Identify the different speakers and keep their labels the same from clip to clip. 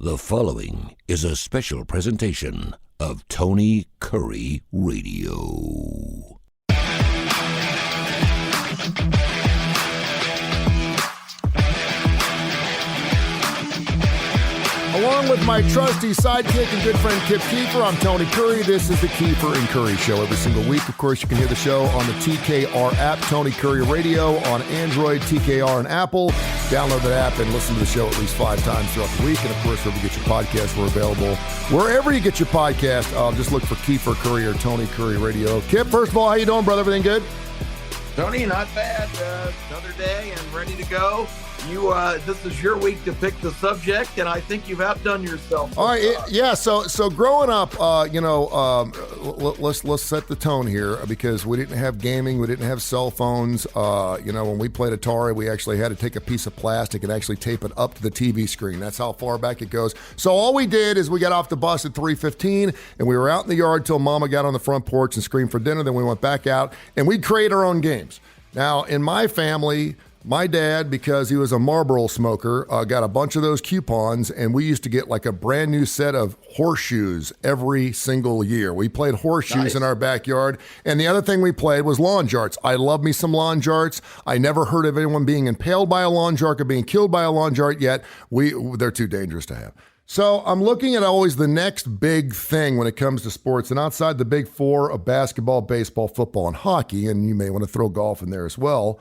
Speaker 1: The following is a special presentation of Tony Kurre Radio.
Speaker 2: Along with my trusty sidekick and good friend Kip Keefer, I'm Tony Kurre. This is the Keefer and Kurre Show every single week. Of course, you can hear the show on the TKR app, Tony Kurre Radio, on Android, TKR, and Apple. Download that app and listen to the show at least 5 times throughout the week. And, of course, wherever you get your podcast, we're available. Wherever you get your podcast, just look for Keefer Kurre or Tony Kurre Radio. Kip, first of all, how you doing, brother? Everything good?
Speaker 3: Tony, not bad. Another day and ready to go. This is your week to pick the subject, and I think you've outdone yourself.
Speaker 2: All right, yeah. So growing up, let's set the tone here because we didn't have gaming, we didn't have cell phones. When we played Atari, we actually had to take a piece of plastic and actually tape it up to the TV screen. That's how far back it goes. So all we did is we got off the bus at 3:15, and we were out in the yard till Mama got on the front porch and screamed for dinner. Then we went back out, and we'd create our own games. Now, in my family, my dad, because he was a Marlboro smoker, got a bunch of those coupons, and we used to get like a brand new set of horseshoes every single year. We played horseshoes in our backyard, and the other thing we played was lawn jarts. I love me some lawn jarts. I never heard of anyone being impaled by a lawn jart or being killed by a lawn jart yet. They're too dangerous to have. So I'm looking at always the next big thing when it comes to sports, and outside the big four of basketball, baseball, football, and hockey, and you may want to throw golf in there as well,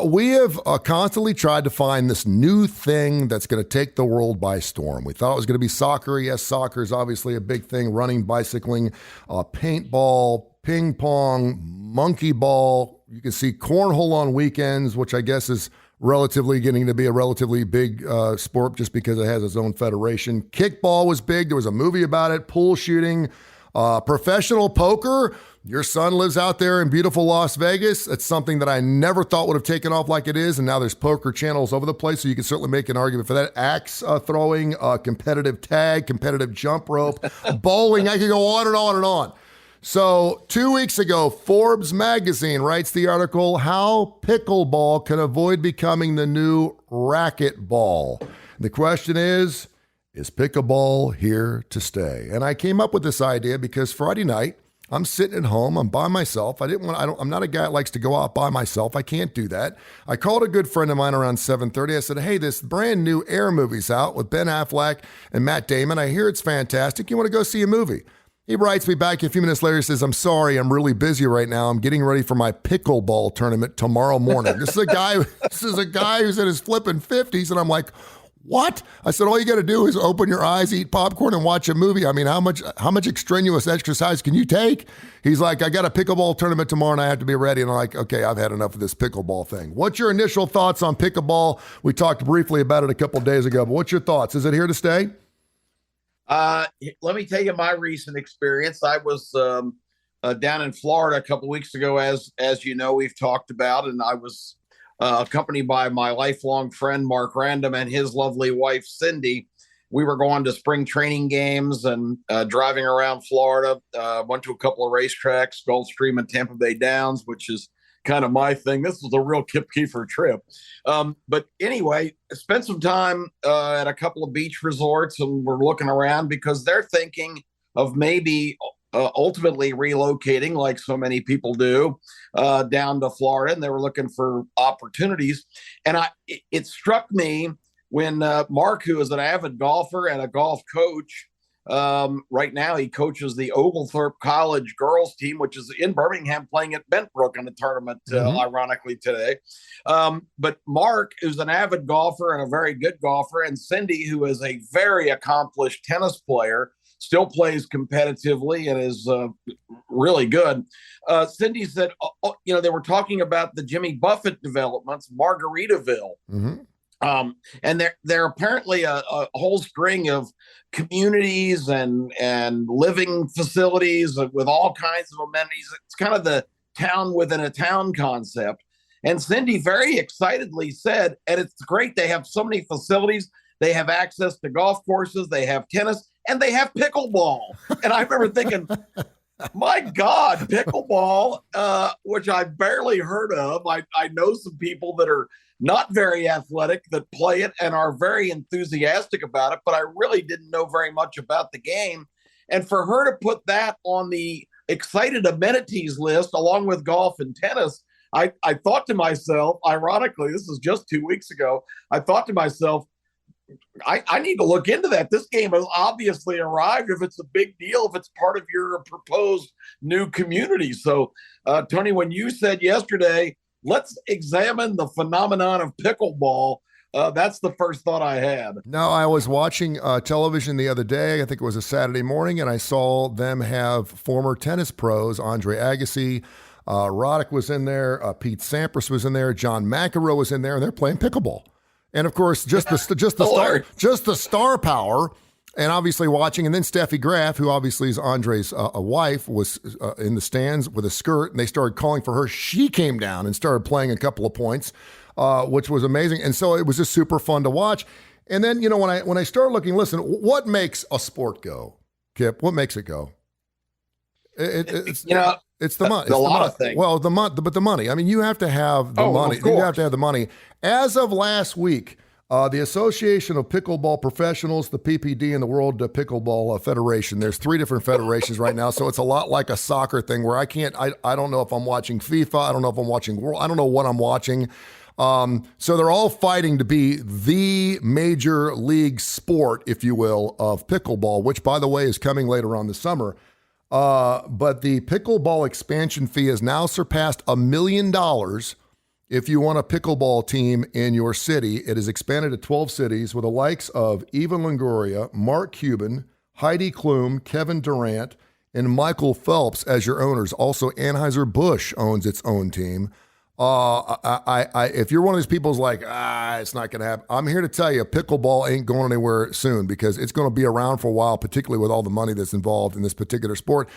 Speaker 2: we have constantly tried to find this new thing that's going to take the world by storm. We thought it was going to be soccer. Yes, soccer is obviously a big thing. Running, bicycling, paintball, ping pong, monkey ball. You can see cornhole on weekends, which I guess is relatively getting to be a relatively big sport just because it has its own federation. Kickball was big. There was a movie about it. Pool shooting, professional poker. Your son lives out there in beautiful Las Vegas. It's something that I never thought would have taken off like it is, and now there's poker channels over the place, so you can certainly make an argument for that. Axe throwing, competitive tag, competitive jump rope, bowling. I could go on and on and on. So 2 weeks ago, Forbes magazine writes the article, How Pickleball Can Avoid Becoming the New Racquetball. The question is pickleball here to stay? And I came up with this idea because Friday night, I'm sitting at home. I'm by myself. I'm not a guy that likes to go out by myself. I can't do that. I called a good friend of mine around 7:30. I said, hey, this brand new Air movie's out with Ben Affleck and Matt Damon. I hear it's fantastic. You want to go see a movie? He writes me back a few minutes later. He says, I'm sorry. I'm really busy right now. I'm getting ready for my pickleball tournament tomorrow morning. This is a guy who's in his flipping 50s. And I'm like, what? I said, all you got to do is open your eyes, eat popcorn, and watch a movie. I mean, how much extraneous exercise can you take? He's like, I got a pickleball tournament tomorrow, and I have to be ready. And I'm like, okay, I've had enough of this pickleball thing. What's your initial thoughts on pickleball? We talked briefly about it a couple of days ago, but what's your thoughts? Is it here to stay?
Speaker 3: Let me tell you my recent experience. I was down in Florida a couple of weeks ago, as you know, we've talked about, and I was accompanied by my lifelong friend, Mark Random, and his lovely wife, Cindy. We were going to spring training games and driving around Florida, went to a couple of racetracks, Gulfstream and Tampa Bay Downs, which is kind of my thing. This was a real Kip Keefer trip. But anyway, spent some time at a couple of beach resorts, and we're looking around because they're thinking of maybe ultimately relocating, like so many people do, down to Florida, and they were looking for opportunities. And it struck me when Mark, who is an avid golfer and a golf coach, right now he coaches the Oglethorpe College girls team, which is in Birmingham, playing at Bentbrook in a tournament, ironically today. But Mark, who's an avid golfer and a very good golfer, and Cindy, who is a very accomplished tennis player, still plays competitively and is really good. Cindy said, they were talking about the Jimmy Buffett developments, Margaritaville. Mm-hmm. And there apparently a whole string of communities and living facilities with all kinds of amenities. It's kind of the town within a town concept. And Cindy very excitedly said, and it's great, they have so many facilities. They have access to golf courses, they have tennis, and they have pickleball. And I remember thinking, My God, pickleball, which I barely heard of. I know some people that are not very athletic that play it and are very enthusiastic about it, but I really didn't know very much about the game. And for her to put that on the excited amenities list along with golf and tennis, I thought to myself, ironically, this is just 2 weeks ago, I thought to myself, I need to look into that. This game has obviously arrived if it's a big deal, if it's part of your proposed new community. So, Tony, when you said yesterday, let's examine the phenomenon of pickleball, that's the first thought I had.
Speaker 2: No, I was watching television the other day. I think it was a Saturday morning, and I saw them have former tennis pros, Andre Agassi, Roddick was in there, Pete Sampras was in there, John McEnroe was in there, and they're playing pickleball. And of course, just the star power, and obviously watching. And then Steffi Graf, who obviously is Andre's wife, was in the stands with a skirt, and they started calling for her. She came down and started playing a couple of points, which was amazing. And so it was just super fun to watch. And then when I started looking, listen, what makes a sport go, Kip? What makes it go? It's the money.
Speaker 3: A lot of things.
Speaker 2: Well, but the money. I mean, you have to have the money. You have to have the money. As of last week, the Association of Pickleball Professionals, the PPD, and the World Pickleball Federation. There's 3 different federations right now, so it's a lot like a soccer thing where I don't know if I'm watching FIFA. I don't know if I'm watching World. I don't know what I'm watching. So they're all fighting to be the major league sport, if you will, of pickleball, which, by the way, is coming later on this summer. But the pickleball expansion fee has now surpassed $1 million. If you want a pickleball team in your city, it is expanded to 12 cities with the likes of Eva Longoria, Mark Cuban, Heidi Klum, Kevin Durant, and Michael Phelps as your owners. Also, Anheuser-Busch owns its own team. If you're one of these people who's like, it's not going to happen, I'm here to tell you, pickleball ain't going anywhere soon because it's going to be around for a while, particularly with all the money that's involved in this particular sport.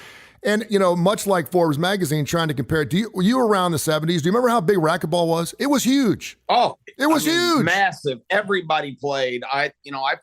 Speaker 2: And, much like Forbes magazine trying to compare it, you were around the 70s. Do you remember how big racquetball was? It was huge.
Speaker 3: Oh,
Speaker 2: it was huge.
Speaker 3: Massive. Everybody played. I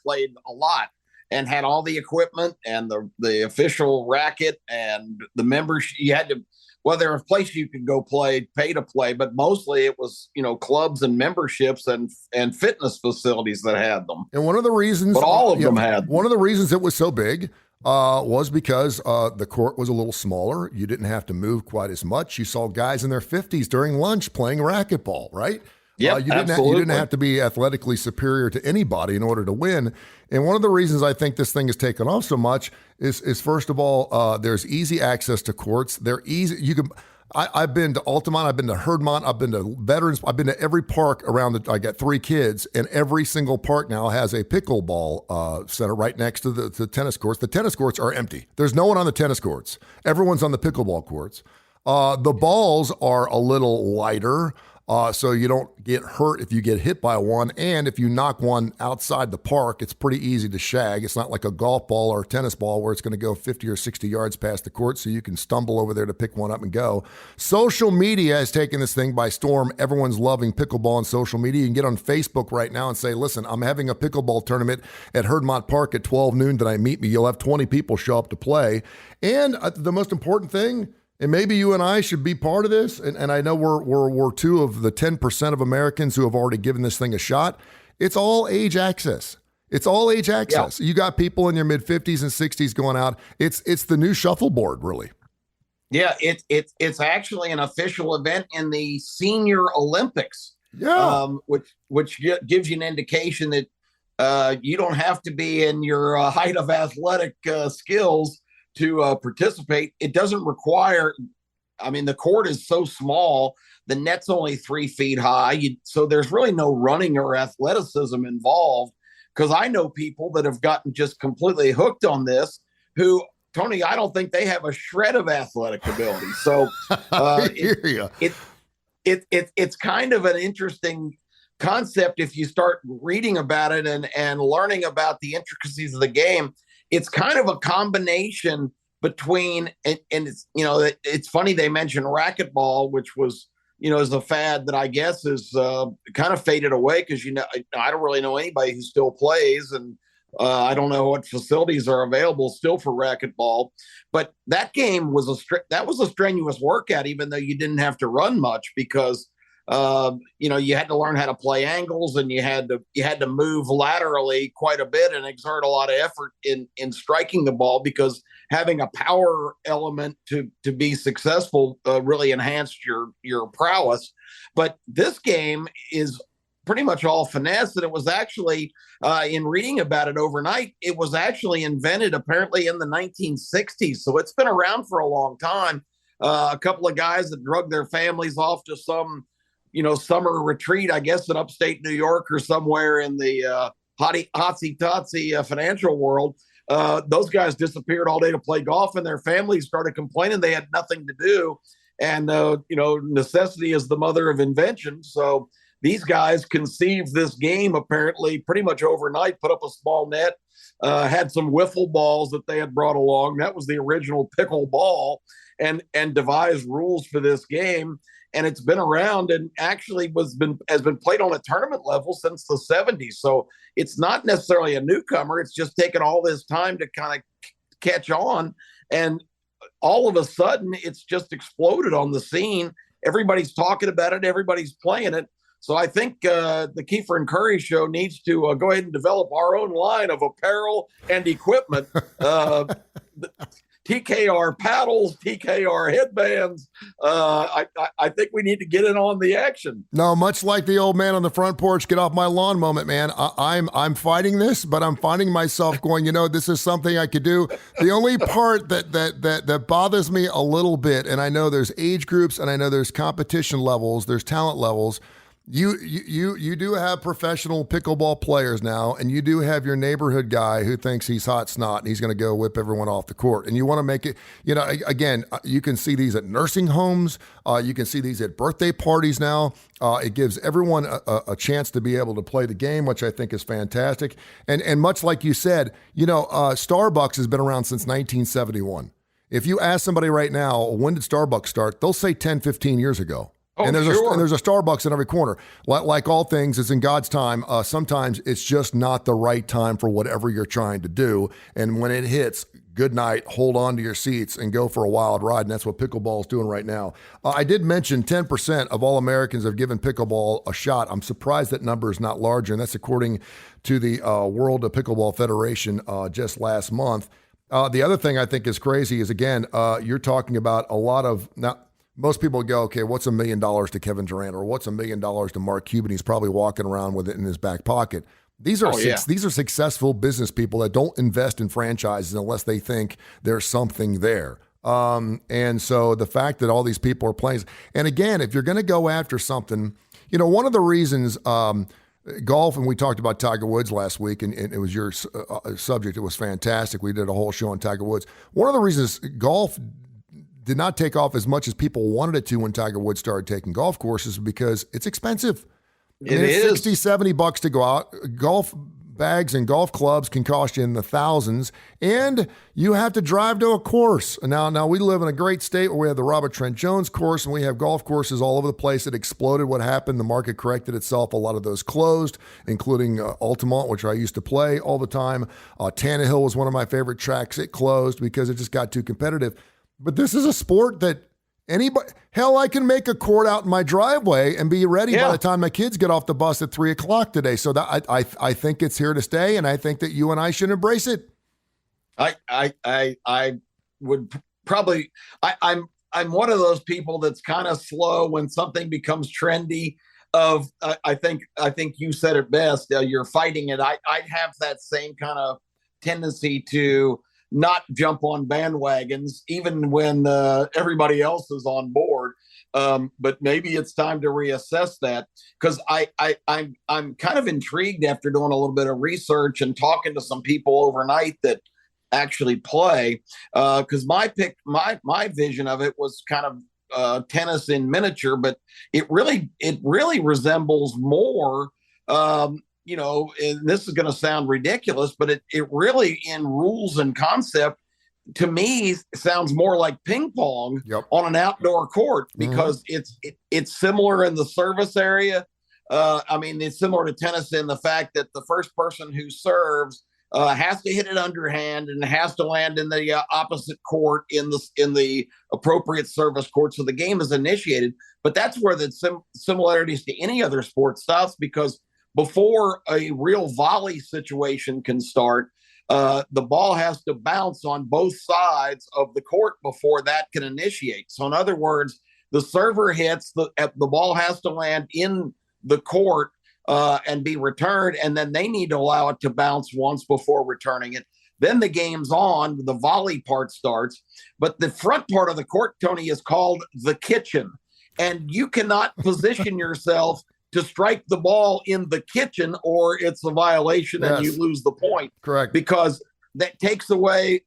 Speaker 3: played a lot and had all the equipment and the official racket and the members. You had to, well, there was a place you could go pay to play, but mostly it was, clubs and memberships and fitness facilities that had them.
Speaker 2: And one of the reasons,
Speaker 3: but all of them had.
Speaker 2: One of the reasons it was so big was because the court was a little smaller. You didn't have to move quite as much. You saw guys in their 50s during lunch playing racquetball, right?
Speaker 3: Yeah,
Speaker 2: you didn't have to be athletically superior to anybody in order to win. And one of the reasons I think this thing has taken off so much is first of all, there's easy access to courts. They're easy. You can. I've been to Altamont, I've been to Herdmont, I've been to Veterans, I've been to every park around. I got 3 kids, and every single park now has a pickleball center right next to the tennis courts. The tennis courts are empty. There's no one on the tennis courts. Everyone's on the pickleball courts. The balls are a little lighter. So you don't get hurt if you get hit by one. And if you knock one outside the park, it's pretty easy to shag. It's not like a golf ball or a tennis ball where it's going to go 50 or 60 yards past the court, so you can stumble over there to pick one up and go. Social media has taken this thing by storm. Everyone's loving pickleball on social media. You can get on Facebook right now and say, listen, I'm having a pickleball tournament at Herdmont Park at 12 noon. Tonight, meet me. You'll have 20 people show up to play. And the most important thing, and maybe you and I should be part of this, and I know we're 2 of the 10% of Americans who have already given this thing a shot. It's all age access. It's all age access. Yeah. You got people in your mid-50s and 60s going out. It's the new shuffleboard, really.
Speaker 3: Yeah, it's actually an official event in the Senior Olympics.
Speaker 2: Yeah,
Speaker 3: which gives you an indication that you don't have to be in your height of athletic skills to participate. It doesn't require, the court is so small, the net's only 3 feet high, so there's really no running or athleticism involved, because I know people that have gotten just completely hooked on this who, Tony, I don't think they have a shred of athletic ability. So it's kind of an interesting concept if you start reading about it and learning about the intricacies of the game. It's kind of a combination between, and it's, it's funny they mentioned racquetball, which was, is a fad that I guess is kind of faded away because, I don't really know anybody who still plays. And I don't know what facilities are available still for racquetball, but that game was a strenuous workout, even though you didn't have to run much because you had to learn how to play angles and you had to move laterally quite a bit and exert a lot of effort in striking the ball because having a power element to be successful really enhanced your prowess. But this game is pretty much all finesse, and it was actually in reading about it overnight, it was actually invented apparently in the 1960s, so it's been around for a long time. A couple of guys that drug their families off to some summer retreat, I guess in upstate New York or somewhere in the hotsy-totsy financial world. Those guys disappeared all day to play golf, and their families started complaining they had nothing to do. And, necessity is the mother of invention. So these guys conceived this game apparently pretty much overnight, put up a small net, had some wiffle balls that they had brought along. That was the original pickleball, and devised rules for this game. And it's been around and actually has been played on a tournament level since the 70s. So it's not necessarily a newcomer. It's just taken all this time to kind of catch on. And all of a sudden, it's just exploded on the scene. Everybody's talking about it. Everybody's playing it. So I think the Kiefer and Kurre show needs to go ahead and develop our own line of apparel and equipment. TKR paddles, TKR headbands. I think we need to get in on the action.
Speaker 2: No, much like the old man on the front porch, get off my lawn moment, man. I'm fighting this, but I'm finding myself going, this is something I could do. The only part that bothers me a little bit, and I know there's age groups and I know there's competition levels, there's talent levels. You do have professional pickleball players now, and you do have your neighborhood guy who thinks he's hot snot and he's going to go whip everyone off the court. And you want to make it, again, you can see these at nursing homes. You can see these at birthday parties now. It gives everyone a chance to be able to play the game, which I think is fantastic. And much like you said, Starbucks has been around since 1971. If you ask somebody right now, when did Starbucks start? They'll say 10, 15 years ago.
Speaker 3: Oh,
Speaker 2: and there's
Speaker 3: sure.
Speaker 2: a Starbucks in every corner. Like all things, it's in God's time. Sometimes it's just not the right time for whatever you're trying to do. And when it hits, good night, hold on to your seats and go for a wild ride. And that's what pickleball is doing right now. I did mention 10% of all Americans have given pickleball a shot. I'm surprised that number is not larger. And that's according to the World Pickleball Federation just last month. The other thing I think is crazy is, again, you're talking about a lot of now. Most people go, okay, what's $1 million to Kevin Durant, or what's $1 million to Mark Cuban? He's probably walking around with it in his back pocket. These are these are successful business people that don't invest in franchises unless they think there's something there. And so the fact that all these people are playing, and again, if you're going to go after something, one of the reasons golf, and we talked about Tiger Woods last week, and it was your subject. It was fantastic. We did a whole show on Tiger Woods. One of the reasons golf did not take off as much as people wanted it to when Tiger Woods started taking golf courses because it's expensive. It's $60, $70 to go out. Golf bags and golf clubs can cost you in the thousands, and you have to drive to a course. Now we live in a great state where we have the Robert Trent Jones course, and we have golf courses all over the place. It exploded. What happened? The market corrected itself. A lot of those closed, including Altamont, which I used to play all the time. Tannehill was one of my favorite tracks. It closed because it just got too competitive. But this is a sport that I can make a court out in my driveway and be ready by the time my kids get off the bus at 3:00 today. So that I think it's here to stay, and I think that you and I should embrace it.
Speaker 3: I would probably I'm one of those people that's kind of slow when something becomes trendy. I think you said it best. You're fighting it. I have that same kind of tendency to not jump on bandwagons, even when everybody else is on board. But maybe it's time to reassess that, because I'm kind of intrigued after doing a little bit of research and talking to some people overnight that actually play. Because my vision of it was kind of tennis in miniature, but it really resembles more. And this is going to sound ridiculous, but it really, in rules and concept, to me, sounds more like ping pong on an outdoor court, because it's similar in the service area. It's similar to tennis in the fact that the first person who serves has to hit it underhand and has to land in the opposite court in the appropriate service court. So the game is initiated. But that's where the similarities to any other sport stops, because before a real volley situation can start, the ball has to bounce on both sides of the court before that can initiate. So in other words, the server hits, the ball has to land in the court and be returned, and then they need to allow it to bounce once before returning it. Then the game's on, the volley part starts. But the front part of the court, Tony, is called the kitchen. And you cannot position yourself to strike the ball in the kitchen, or it's a violation and you lose the point.
Speaker 2: Correct.
Speaker 3: Because that takes away.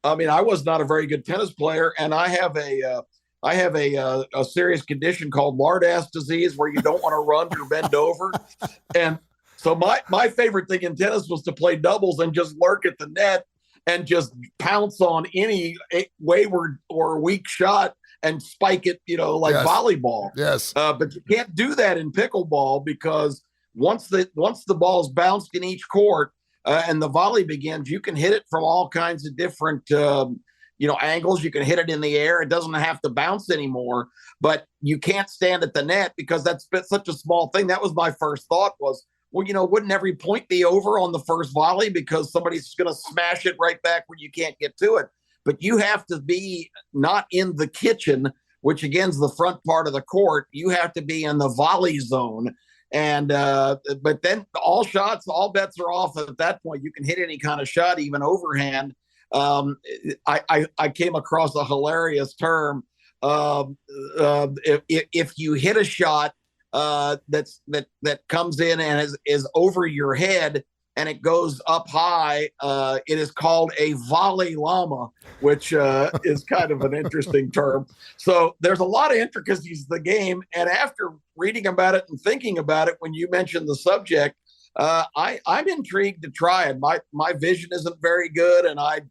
Speaker 3: I mean, I was not a very good tennis player, and I have a serious condition called lard-ass disease, where you don't want to run or bend over. And so my favorite thing in tennis was to play doubles and just lurk at the net and just pounce on any wayward or weak shot and spike it, like volleyball.
Speaker 2: Yes.
Speaker 3: But you can't do that in pickleball, because once the ball's bounced in each court and the volley begins, you can hit it from all kinds of different angles. You can hit it in the air. It doesn't have to bounce anymore, but you can't stand at the net, because that's such a small thing. That was my first thought was, well, wouldn't every point be over on the first volley, because somebody's going to smash it right back where you can't get to it. But you have to be not in the kitchen, which again is the front part of the court. You have to be in the volley zone. And but then all bets are off at that point. You can hit any kind of shot, even overhand. I came across a hilarious term. If you hit a shot that comes in and is over your head and it goes up high, it is called a volley llama, which is kind of an interesting term. So there's a lot of intricacies of the game. And after reading about it and thinking about it, when you mentioned the subject, I'm intrigued to try it. My vision isn't very good, and I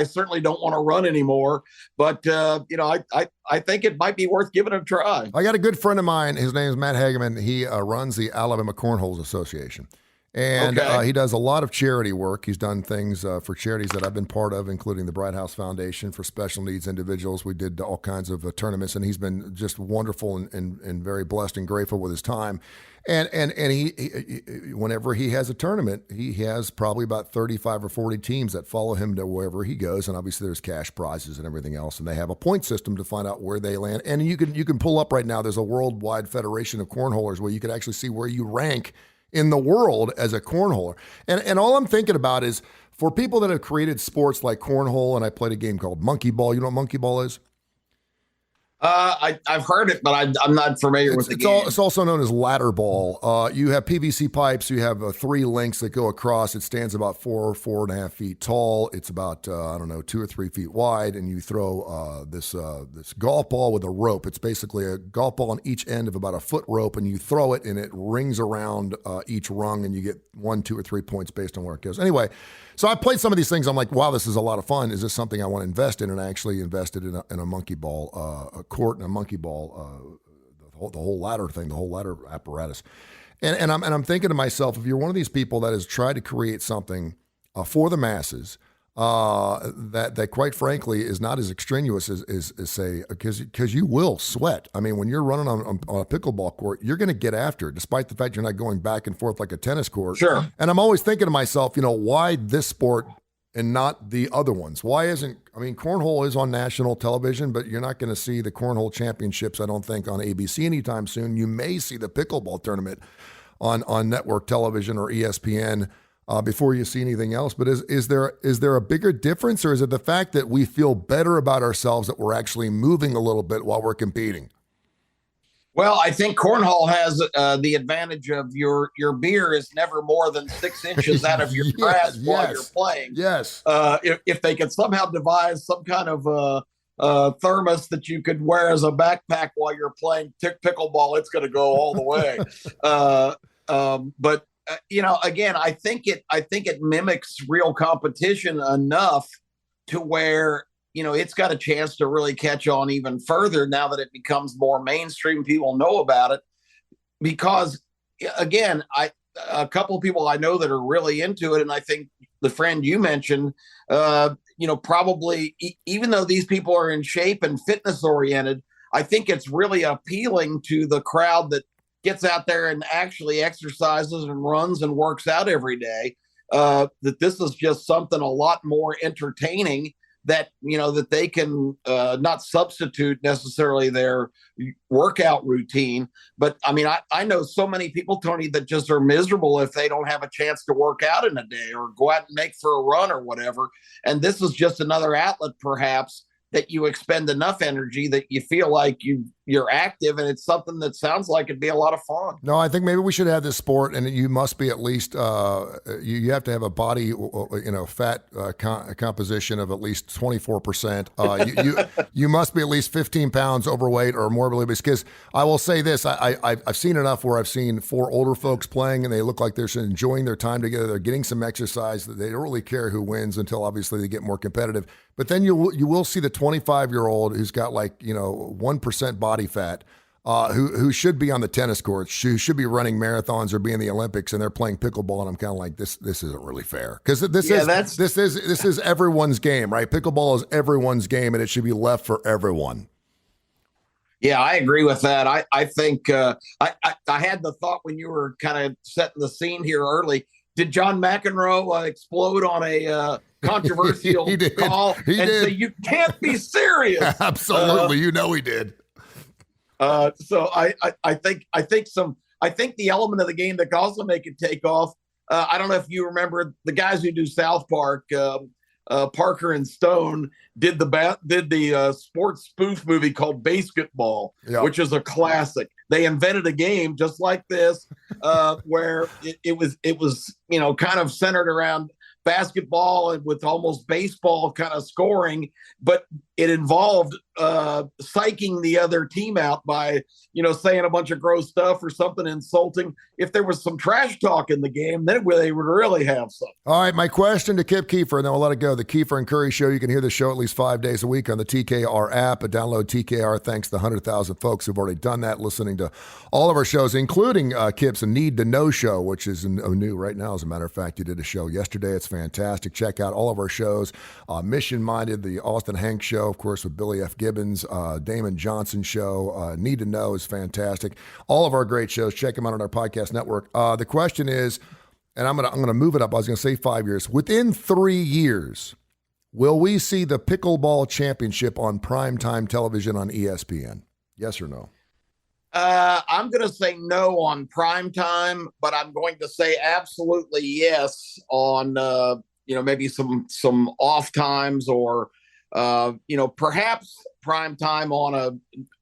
Speaker 3: certainly don't want to run anymore. But I think it might be worth giving it a try.
Speaker 2: I got a good friend of mine. His name is Matt Hageman. He runs the Alabama Cornhole Association. And he does a lot of charity work. He's done things for charities that I've been part of, including the Bright House Foundation for special needs individuals. We did all kinds of tournaments, and he's been just wonderful and very blessed and grateful with his time. And he whenever he has a tournament, he has probably about 35 or 40 teams that follow him to wherever he goes. And obviously there's cash prizes and everything else. And they have a point system to find out where they land. And you can pull up right now. There's a worldwide federation of cornholers where you can actually see where you rank in the world as a cornholer. And all I'm thinking about is for people that have created sports like cornhole, and I played a game called monkey ball. You know what monkey ball is?
Speaker 3: I've heard it, but I'm not familiar with the game.
Speaker 2: It's also known as ladder ball. You have PVC pipes. You have 3 links that go across. It stands about 4.5 feet tall. It's about 2 or 3 feet wide, and you throw this golf ball with a rope. It's basically a golf ball on each end of about a foot rope, and you throw it, and it rings around each rung, and you get 1, 2, or 3 points based on where it goes. Anyway, so I played some of these things. I'm like, wow, this is a lot of fun. Is this something I want to invest in? And I actually invested in a monkey ball court and a monkey ball, the whole ladder thing, the whole ladder apparatus. And I'm thinking to myself, if you're one of these people that has tried to create something for the masses, that quite frankly is not as extraneous as say, because you will sweat. I mean, when you're running on a pickleball court, you're going to get after it, despite the fact you're not going back and forth like a tennis court.
Speaker 3: Sure.
Speaker 2: And I'm always thinking to myself, why this sport and not the other ones? Cornhole is on national television, but you're not going to see the Cornhole Championships, I don't think, on ABC anytime soon. You may see the pickleball tournament on network television or ESPN before you see anything else. But is there a bigger difference, or is it the fact that we feel better about ourselves that we're actually moving a little bit while we're competing?
Speaker 3: Well, I think cornhole has the advantage of your beer is never more than 6 inches out of your grasp while you're playing.
Speaker 2: Yes.
Speaker 3: If they could somehow devise some kind of thermos that you could wear as a backpack while you're playing pickleball, it's going to go all the way. But again, I think it mimics real competition enough to where it's got a chance to really catch on even further now that it becomes more mainstream. People know about it because, again, a couple of people I know that are really into it, and I think the friend you mentioned, probably even though these people are in shape and fitness oriented, I think it's really appealing to the crowd that gets out there and actually exercises and runs and works out every day. That this is just something a lot more entertaining that, that they can not substitute necessarily their workout routine. But I mean, I know so many people, Tony, that just are miserable if they don't have a chance to work out in a day or go out and make for a run or whatever. And this is just another outlet, perhaps, that you expend enough energy that you feel like you're active, and it's something that sounds like it'd be a lot of fun.
Speaker 2: No, I think maybe we should have this sport, and you must be at least you have to have a body, fat composition of at least 24%. You must be at least 15 pounds overweight or morbidly obese. Because I will say this, I've seen enough where I've seen 4 older folks playing, and they look like they're enjoying their time together. They're getting some exercise. They don't really care who wins until obviously they get more competitive. But then you will see the 25-year-old who's got 1% body fat, who should be on the tennis courts, who should be running marathons or be in the Olympics, and they're playing pickleball. And I'm kind of like, this isn't really fair, because this is everyone's game, right? Pickleball is everyone's game, and it should be left for everyone.
Speaker 3: Yeah, I agree with that. I think I had the thought when you were kind of setting the scene here early. Did John McEnroe explode on a controversial call and say, "You can't be serious"?
Speaker 2: Absolutely, he did.
Speaker 3: So I think the element of the game that could also make it take off. I don't know if you remember the guys who do South Park, Parker and Stone did the sports spoof movie called Basketball, which is a classic. They invented a game just like this, where it was kind of centered around basketball and with almost baseball kind of scoring, but it involved psyching the other team out by saying a bunch of gross stuff or something insulting. If there was some trash talk in the game, then they would really have some.
Speaker 2: All right, my question to Kip Keefer, and then we'll let it go. The Keefer and Kurre Show. You can hear the show at least 5 days a week on the TKR app. Download TKR. Thanks to the 100,000 folks who've already done that, listening to all of our shows, including Kip's Need to Know show, which is new right now. As a matter of fact, you did a show yesterday. It's fantastic. Check out all of our shows. Mission Minded, the Austin Hanks show, of course, with Billy F. Gibbons, Damon Johnson show. Need to Know is fantastic. All of our great shows. Check them out on our podcast network. The question is, and I'm gonna move it up. I was gonna say 5 years. Within 3 years, will we see the Pickleball Championship on primetime television on ESPN? Yes or no?
Speaker 3: I'm going to say no on primetime, but I'm going to say absolutely yes on maybe some off times, or perhaps prime time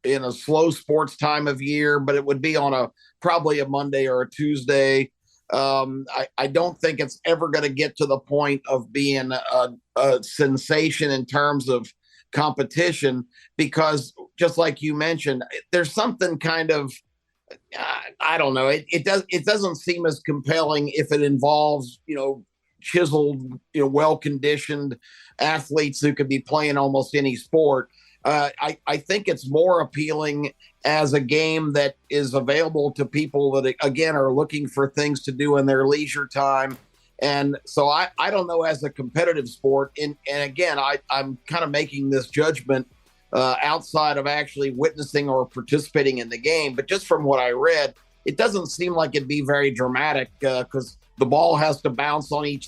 Speaker 3: in a slow sports time of year, but it would be on probably a Monday or a Tuesday. I don't think it's ever going to get to the point of being a sensation in terms of competition, because just like you mentioned, there's something kind of, I don't know. It doesn't seem as compelling if it involves, chiseled, well-conditioned athletes who could be playing almost any sport. I think it's more appealing as a game that is available to people that, again, are looking for things to do in their leisure time. And so I don't know, as a competitive sport, and again, I'm kind of making this judgment outside of actually witnessing or participating in the game. But just from what I read, it doesn't seem like it'd be very dramatic, because the ball has to bounce on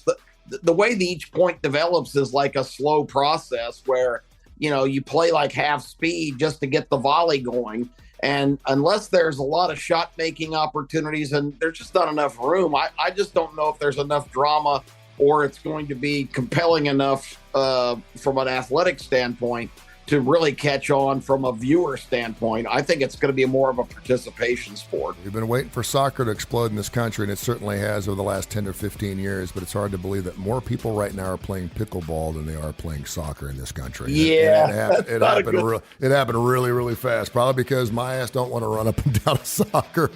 Speaker 3: the way each point develops is like a slow process where, you play like half speed just to get the volley going. And unless there's a lot of shot making opportunities, and there's just not enough room, I just don't know if there's enough drama, or it's going to be compelling enough from an athletic standpoint to really catch on from a viewer standpoint. I think it's going to be more of a participation sport.
Speaker 2: We've been waiting for soccer to explode in this country, and it certainly has over the last 10 or 15 years, but it's hard to believe that more people right now are playing pickleball than they are playing soccer in this country.
Speaker 3: Yeah.
Speaker 2: It happened really, really fast, probably because my ass don't want to run up and down soccer.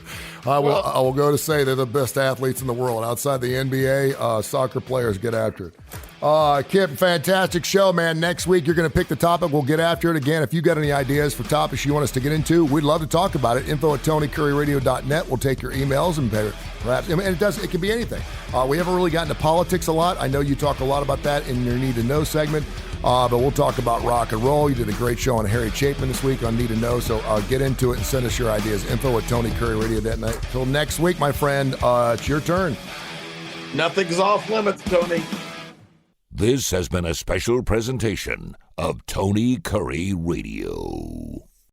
Speaker 2: I will go to say they're the best athletes in the world. Outside the NBA, soccer players get after it. Kip, fantastic show, man. Next week, you're going to pick the topic. We'll get after it again. If you got any ideas for topics you want us to get into, we'd love to talk about it. info@TonyCurryRadio.net. We'll take your emails and perhaps, and it can be anything. We haven't really gotten to politics a lot. I know you talk a lot about that in your Need to Know segment, but we'll talk about rock and roll. You did a great show on Harry Chapin this week on Need to Know, so get into it and send us your ideas. info@TonyCurryRadio.net. Until next week, my friend, it's your turn.
Speaker 3: Nothing's off limits, Tony.
Speaker 1: This has been a special presentation of Tony Curry Radio.